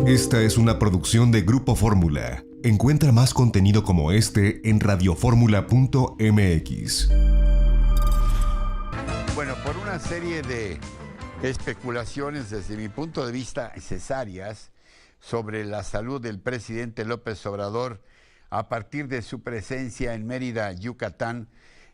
Esta es una producción de Grupo Fórmula. Encuentra más contenido como este en radioformula.mx. Bueno, por una serie de especulaciones desde mi punto de vista necesarias sobre la salud del presidente López Obrador a partir de su presencia en Mérida, Yucatán,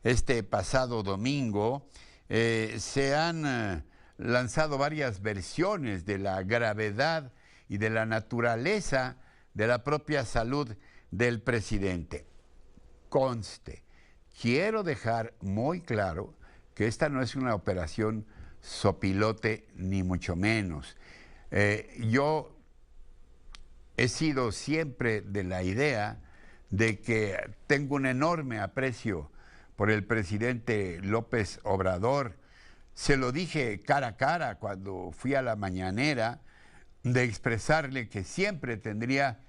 este pasado domingo, se han lanzado varias versiones de la gravedad y de la naturaleza de la propia salud del presidente. Conste, quiero dejar muy claro que esta no es una operación sopilote, ni mucho menos. Yo he sido siempre de la idea de que tengo un enorme aprecio por el presidente López Obrador. Se lo dije cara a cara cuando fui a la mañanera, de expresarle que siempre tendría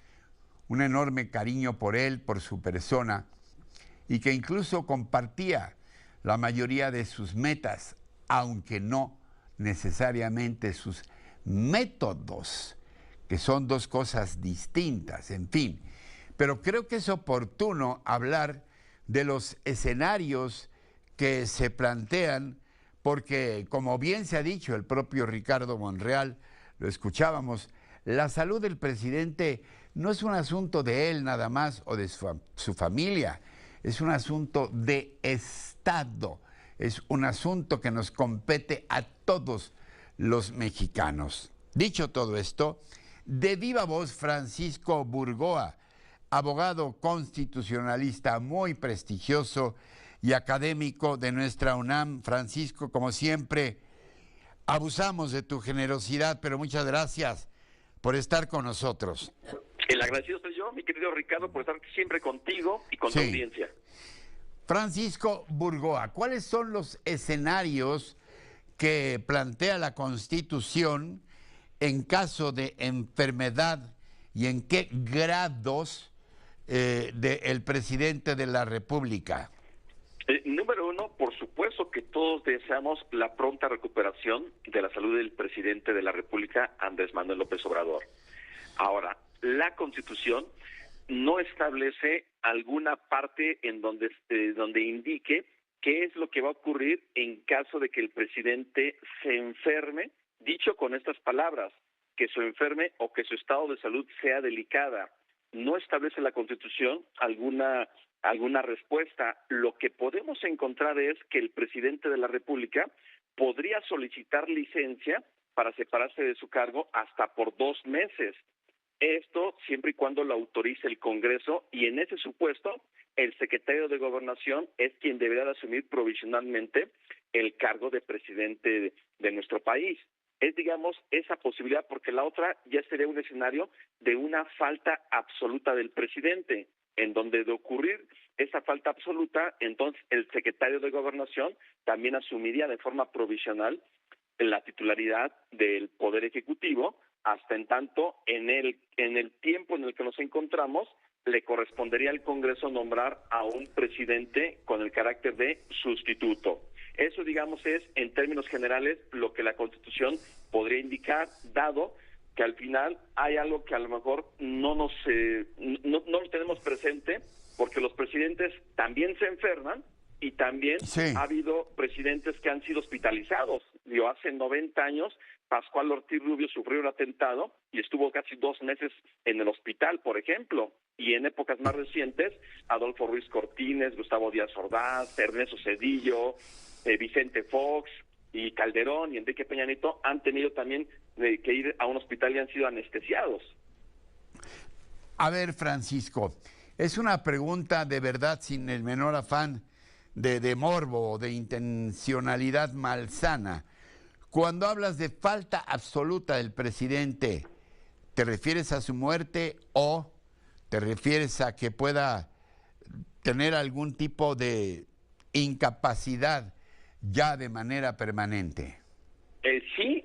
un enorme cariño por él, por su persona, y que incluso compartía la mayoría de sus metas, aunque no necesariamente sus métodos, que son dos cosas distintas, en fin. Pero creo que es oportuno hablar de los escenarios que se plantean, porque, como bien se ha dicho el propio Ricardo Monreal, lo escuchábamos, la salud del presidente no es un asunto de él nada más o de su familia, es un asunto de Estado, es un asunto que nos compete a todos los mexicanos. Dicho todo esto, de viva voz, Francisco Burgoa, abogado constitucionalista muy prestigioso y académico de nuestra UNAM. Francisco, como siempre, abusamos de tu generosidad, pero muchas gracias por estar con nosotros. El agradecido soy yo, mi querido Ricardo, por estar siempre contigo y con tu audiencia. Francisco Burgoa, ¿cuáles son los escenarios que plantea la Constitución en caso de enfermedad y en qué grados del presidente de la República? Número uno, por supuesto que todos deseamos la pronta recuperación de la salud del presidente de la República, Andrés Manuel López Obrador. Ahora, la Constitución no establece alguna parte en donde indique qué es lo que va a ocurrir en caso de que el presidente se enferme, dicho con estas palabras, que se enferme o que su estado de salud sea delicada. No establece la Constitución alguna respuesta. Lo que podemos encontrar es que el presidente de la República podría solicitar licencia para separarse de su cargo hasta por 2 meses. Esto siempre y cuando lo autorice el Congreso, y en ese supuesto el secretario de Gobernación es quien deberá de asumir provisionalmente el cargo de presidente de nuestro país. Es, digamos, esa posibilidad, porque la otra ya sería un escenario de una falta absoluta del presidente, en donde de ocurrir esa falta absoluta, entonces el secretario de Gobernación también asumiría de forma provisional la titularidad del Poder Ejecutivo, hasta en tanto en el tiempo en el que nos encontramos le correspondería al Congreso nombrar a un presidente con el carácter de sustituto. Eso, digamos, es en términos generales lo que la Constitución podría indicar, dado que al final hay algo que a lo mejor no lo tenemos presente, porque los presidentes también se enferman y también ha habido presidentes que han sido hospitalizados. Hace 90 años Pascual Ortiz Rubio sufrió un atentado y estuvo casi 2 meses en el hospital, por ejemplo. Y en épocas más recientes, Adolfo Ruiz Cortines, Gustavo Díaz Ordaz, Ernesto Zedillo, Vicente Fox y Calderón y Enrique Peña Nieto han tenido también que ir a un hospital y han sido anestesiados. A ver, Francisco, es una pregunta de verdad sin el menor afán de morbo o de intencionalidad malsana. Cuando hablas de falta absoluta del presidente, ¿te refieres a su muerte o te refieres a que pueda tener algún tipo de incapacidad ya de manera permanente? Sí,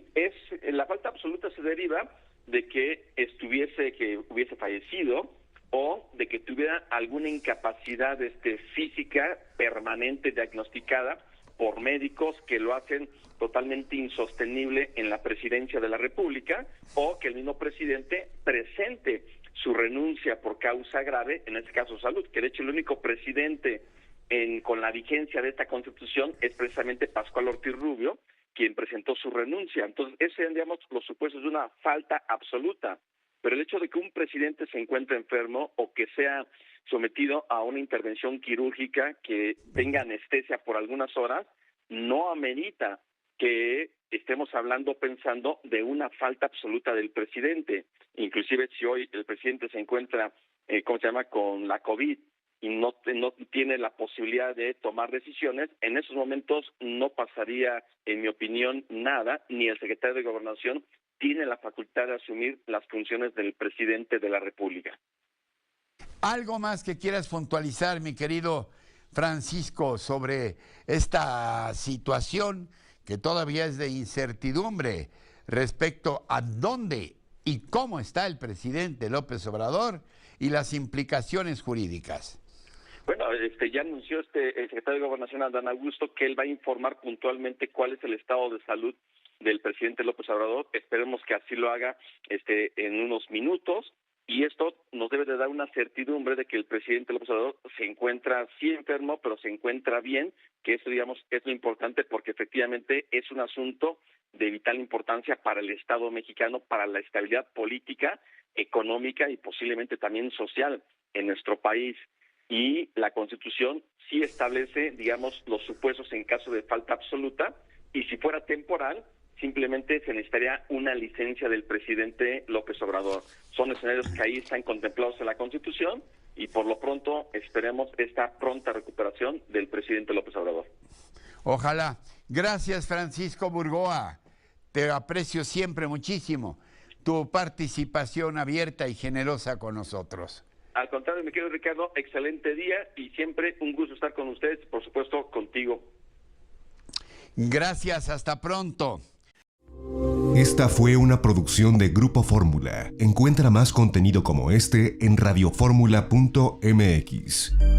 la falta absoluta se deriva de que hubiese fallecido o de que tuviera alguna incapacidad física permanente diagnosticada por médicos que lo hacen totalmente insostenible en la presidencia de la República, o que el mismo presidente presente su renuncia por causa grave, en este caso salud, que de hecho el único presidente con la vigencia de esta Constitución es precisamente Pascual Ortiz Rubio, quien presentó su renuncia. Entonces, ese serían, digamos, los supuestos de una falta absoluta. Pero el hecho de que un presidente se encuentre enfermo o que sea sometido a una intervención quirúrgica, que tenga anestesia por algunas horas, no amerita que estemos hablando, pensando de una falta absoluta del presidente. Inclusive si hoy el presidente se encuentra, con la COVID y no tiene la posibilidad de tomar decisiones, en esos momentos no pasaría, en mi opinión, nada, ni el secretario de Gobernación tiene la facultad de asumir las funciones del presidente de la República. ¿Algo más que quieras puntualizar, mi querido Francisco, sobre esta situación que todavía es de incertidumbre respecto a dónde y cómo está el presidente López Obrador y las implicaciones jurídicas? Bueno, ya anunció el secretario de Gobernación, Adán Augusto, que él va a informar puntualmente cuál es el estado de salud del presidente López Obrador. Esperemos que así lo haga en unos minutos, y esto nos debe de dar una certidumbre de que el presidente López Obrador se encuentra sí enfermo, pero se encuentra bien, que eso, digamos, es lo importante, porque efectivamente es un asunto de vital importancia para el Estado mexicano, para la estabilidad política, económica y posiblemente también social en nuestro país. Y la Constitución sí establece, digamos, los supuestos en caso de falta absoluta, y si fuera temporal, simplemente se necesitaría una licencia del presidente López Obrador. Son escenarios que ahí están contemplados en la Constitución, y por lo pronto esperemos esta pronta recuperación del presidente López Obrador. Ojalá. Gracias, Francisco Burgoa. Te aprecio siempre muchísimo tu participación abierta y generosa con nosotros. Al contrario, mi querido Ricardo, excelente día y siempre un gusto estar con ustedes, por supuesto, contigo. Gracias, hasta pronto. Esta fue una producción de Grupo Fórmula. Encuentra más contenido como este en radioformula.mx.